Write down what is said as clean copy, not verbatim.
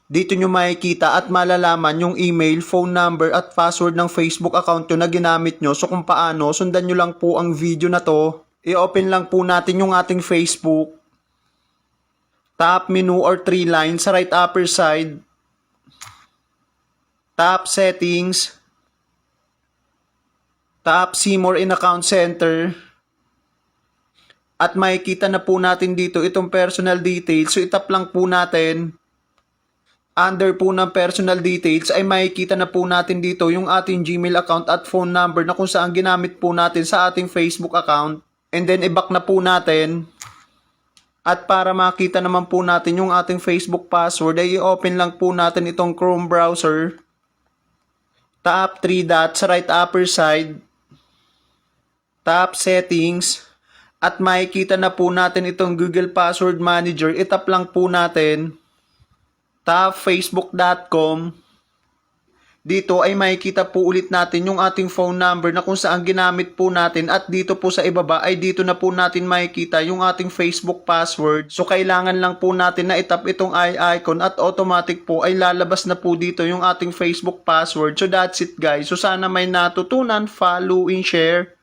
Dito nyo makikita at malalaman yung email, phone number at password ng Facebook account nyo na ginamit nyo. So kung paano, sundan nyo lang po ang video na to. I-open lang po natin yung ating Facebook. Tap menu or 3 lines sa right upper side. Tap settings. Tap see more in account center. At makikita na po natin dito itong personal details. So itap lang po natin. Under po ng personal details ay makikita na po natin dito yung ating Gmail account at phone number na kung saan ginamit po natin sa ating Facebook account. And then i-back na po natin. At para makita naman po natin yung ating Facebook password ay i-open lang po natin itong Chrome browser. Tap 3 dots sa right upper side. Tap settings. At makikita na po natin itong Google Password Manager. Itap lang po natin. Tap facebook.com. Dito ay makikita po ulit natin yung ating phone number na kung saan ginamit po natin at dito po sa ibaba ay dito na po natin makikita yung ating Facebook password. So kailangan lang po natin na itap itong icon at automatic po ay lalabas na po dito yung ating Facebook password. So that's it guys. So sana may natutunan, follow and share.